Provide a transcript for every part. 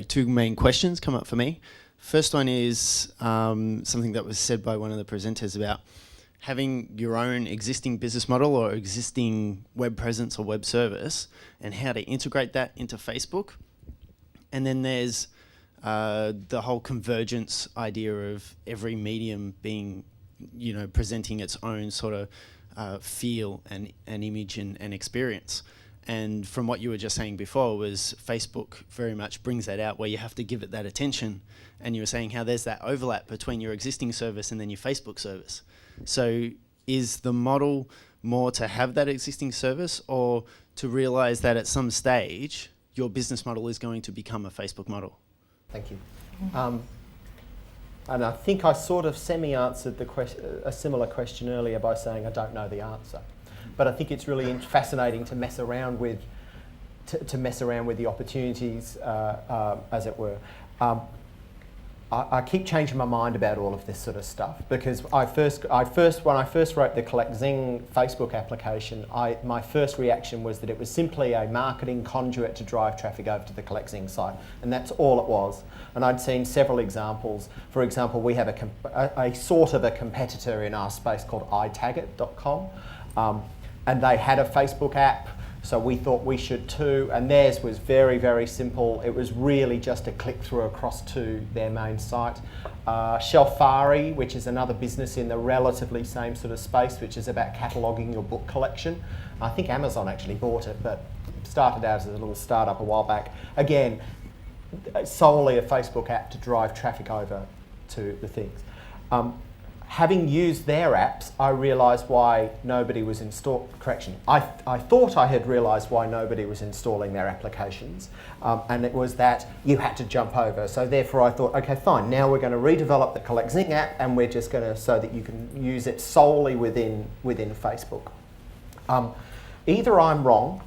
Two main questions come up for me. First one is something that was said by one of the presenters about having your own existing business model or existing web presence or web service and how to integrate that into Facebook. And then there's the whole convergence idea of every medium being, presenting its own sort of feel and image and experience. And from what you were just saying before was Facebook very much brings that out where you have to give it that attention. And you were saying how there's that overlap between your existing service and then your Facebook service. So is the model more to have that existing service or to realize that at some stage your business model is going to become a Facebook model? Thank you. And I think I sort of semi-answered a similar question earlier by saying I don't know the answer. But I think it's really fascinating to mess around with the opportunities, as it were. I keep changing my mind about all of this sort of stuff because when I first wrote the Collect Zing Facebook application, my first reaction was that it was simply a marketing conduit to drive traffic over to the Collect Zing site, and that's all it was. And I'd seen several examples. For example, we have a sort of a competitor in our space called iTagit.com. And they had a Facebook app, so we thought we should too, and theirs was very, very simple. It was really just a click through across to their main site. Shelfari, which is another business in the relatively same sort of space, which is about cataloguing your book collection. I think Amazon actually bought it, but started out as a little startup a while back. Again, solely a Facebook app to drive traffic over to the things. Having used their apps, I realised why nobody was I thought I had realised why nobody was installing their applications, and it was that you had to jump over. So therefore I thought, okay, fine, now we're going to redevelop the Collect Zing app and we're just going to, so that you can use it solely within Facebook. Either I'm wrong,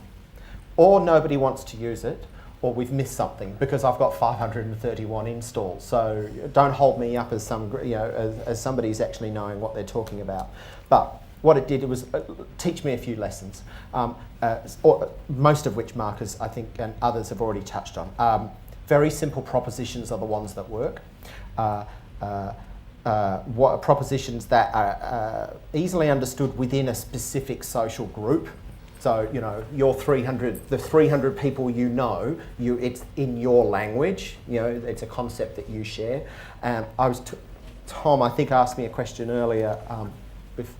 or nobody wants to use it, or we've missed something because I've got 531 installs. So don't hold me up as as somebody who's actually knowing what they're talking about. But what it did was teach me a few lessons, most of which Marcus, I think, and others have already touched on. Very simple propositions are the ones that work. What propositions that are easily understood within a specific social group. So, your 300 people it's in your language, it's a concept that you share. Tom, I think, asked me a question earlier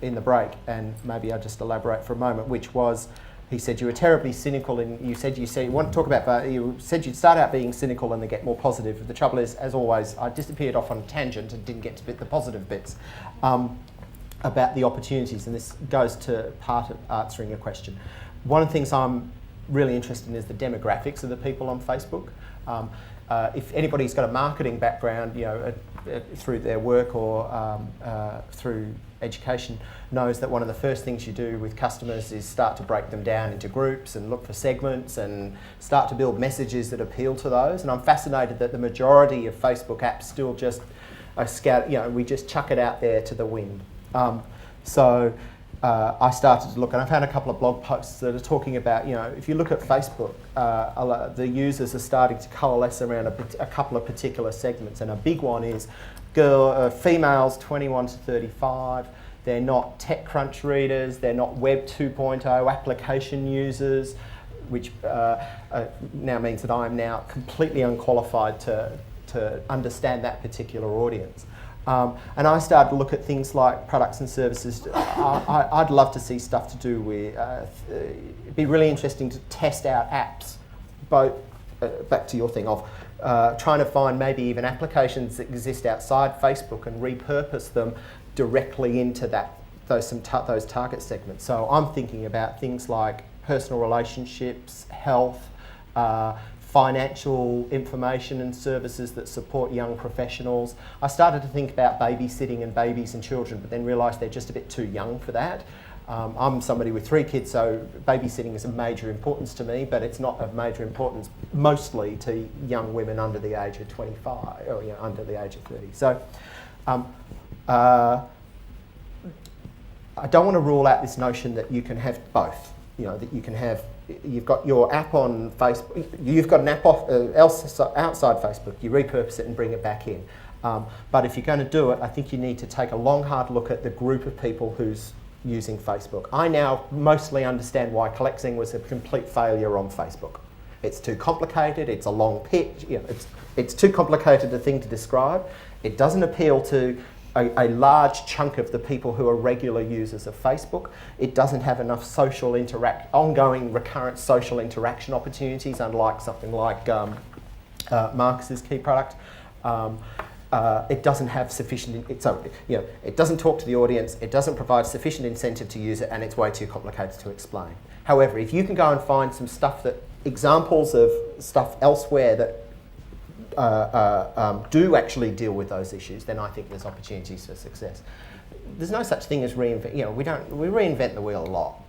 in the break, and maybe I'll just elaborate for a moment, which was, he said you were terribly cynical, and you said you want to talk about, you said you'd start out being cynical and then get more positive. The trouble is, as always, I disappeared off on a tangent and didn't get to the positive bits. About the opportunities, and this goes to part of answering your question. One of the things I'm really interested in is the demographics of the people on Facebook. If anybody's got a marketing background, through their work or through education, knows that one of the first things you do with customers is start to break them down into groups and look for segments and start to build messages that appeal to those. And I'm fascinated that the majority of Facebook apps still just are scattered, we just chuck it out there to the wind. I started to look, and I found a couple of blog posts that are talking about, if you look at Facebook, the users are starting to coalesce around a couple of particular segments, and a big one is females 21 to 35. They're not TechCrunch readers, they're not Web 2.0 application users, which now means that I'm now completely unqualified to understand that particular audience. And I started to look at things like products and services. I'd love to see stuff to do with, it'd be really interesting to test out apps, both, back to your thing of trying to find maybe even applications that exist outside Facebook and repurpose them directly into those target segments. So I'm thinking about things like personal relationships, health, financial information and services that support young professionals. I started to think about babysitting and babies and children, but then realised they're just a bit too young for that. I'm somebody with 3 kids, so babysitting is of major importance to me, but it's not of major importance mostly to young women under the age of 25, or under the age of 30. So I don't want to rule out this notion that you can have both. That you can have you've got your app on Facebook, you've got an app outside Facebook, you repurpose it and bring it back in. But if you're going to do it, I think you need to take a long, hard look at the group of people who's using Facebook. I now mostly understand why collecting was a complete failure on Facebook. It's too complicated, it's a long pitch, it's too complicated a thing to describe. It doesn't appeal to a large chunk of the people who are regular users of Facebook. It doesn't have enough ongoing recurrent social interaction opportunities, unlike something like Marcus's key product. It doesn't have sufficient, it doesn't talk to the audience, it doesn't provide sufficient incentive to use it, and it's way too complicated to explain. However, if you can go and find some stuff examples of stuff elsewhere that do actually deal with those issues, then I think there's opportunities for success. There's no such thing as reinvent. We reinvent the wheel a lot.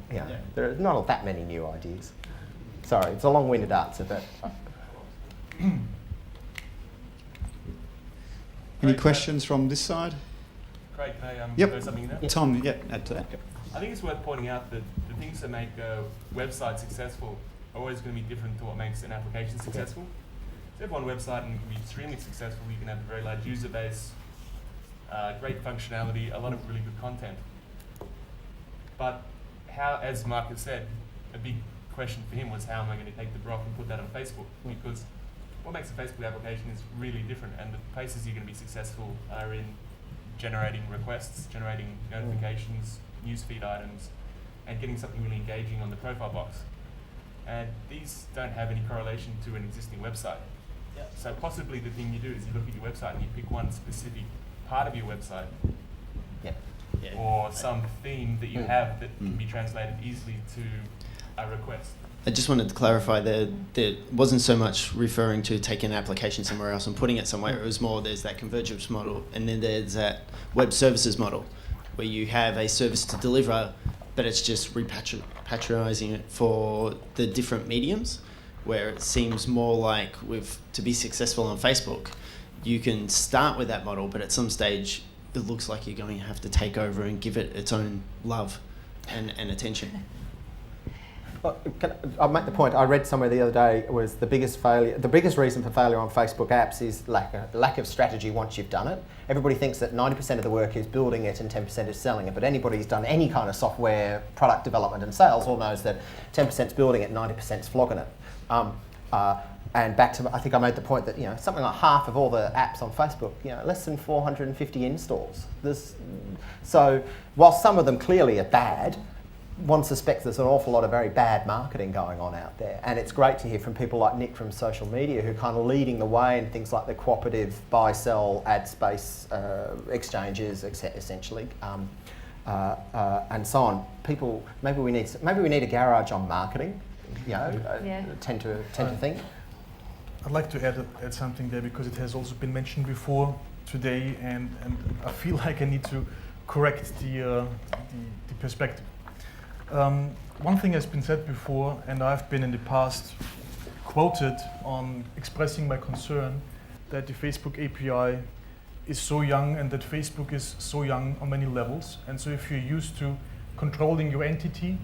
There are not that many new ideas. Sorry, it's a long-winded answer, but. Any questions from this side? Craig, can I Yep. throw something in there? Tom, add to that. I think it's worth pointing out that the things that make a website successful are always going to be different to what makes an application successful. So you have one website and it can be extremely successful. You can have a very large user base, great functionality, a lot of really good content. But how, as Marcus said, a big question for him was how am I going to take the broth and put that on Facebook? Because what makes a Facebook application is really different, and the places you're going to be successful are in generating requests, generating notifications, newsfeed items, and getting something really engaging on the profile box. And these don't have any correlation to an existing website. So possibly the thing you do is you look at your website and you pick one specific part of your website or some theme that you have that can be translated easily to a request. I just wanted to clarify that it wasn't so much referring to taking an application somewhere else and putting it somewhere. It was more there's that convergence model, and then there's that web services model where you have a service to deliver, but it's just repatriating it for the different mediums, where it seems more like to be successful on Facebook, you can start with that model, but at some stage it looks like you're going to have to take over and give it its own love and attention. I'll make the point. I read somewhere the other day was the biggest reason for failure on Facebook apps is lack of strategy once you've done it. Everybody thinks that 90% of the work is building it and 10% is selling it, but anybody who's done any kind of software product development and sales all knows that 10% is building it, 90% is flogging it. And back to, I think I made the point that something like half of all the apps on Facebook, less than 450 installs. So while some of them clearly are bad, one suspects there's an awful lot of very bad marketing going on out there. And it's great to hear from people like Nick from social media who are kind of leading the way in things like the cooperative buy-sell ad space exchanges, essentially, and so on. People, maybe we need a garage on marketing. Tend to think. I'd like to add something there because it has also been mentioned before today, and I feel like I need to correct the perspective. One thing has been said before, and I've been in the past quoted on expressing my concern that the Facebook API is so young and that Facebook is so young on many levels. And so if you're used to controlling your entity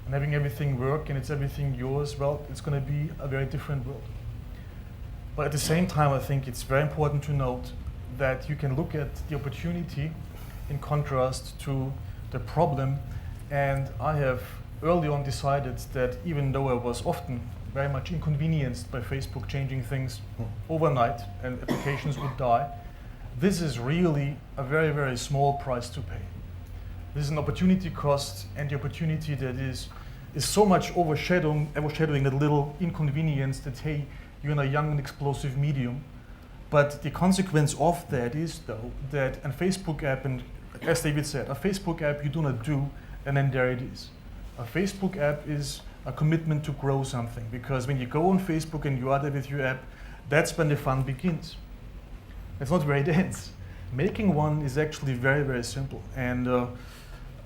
and having everything work and it's everything yours, well, it's going to be a very different world. But at the same time, I think it's very important to note that you can look at the opportunity in contrast to the problem. And I have early on decided that even though I was often very much inconvenienced by Facebook changing things overnight and applications would die, this is really a very, very small price to pay. This is an opportunity cost, and the opportunity that is so much overshadowing that little inconvenience that, hey, you're in a young and explosive medium. But the consequence of that is, though, that a Facebook app, and as David said, a Facebook app you do not do, and then there it is. A Facebook app is a commitment to grow something, because when you go on Facebook and you are there with your app, that's when the fun begins. It's not very dense. Making one is actually very, very simple. And I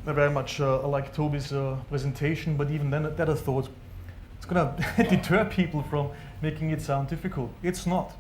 very much like Toby's presentation, but even then that I thought it's going to deter people from making it sound difficult. It's not.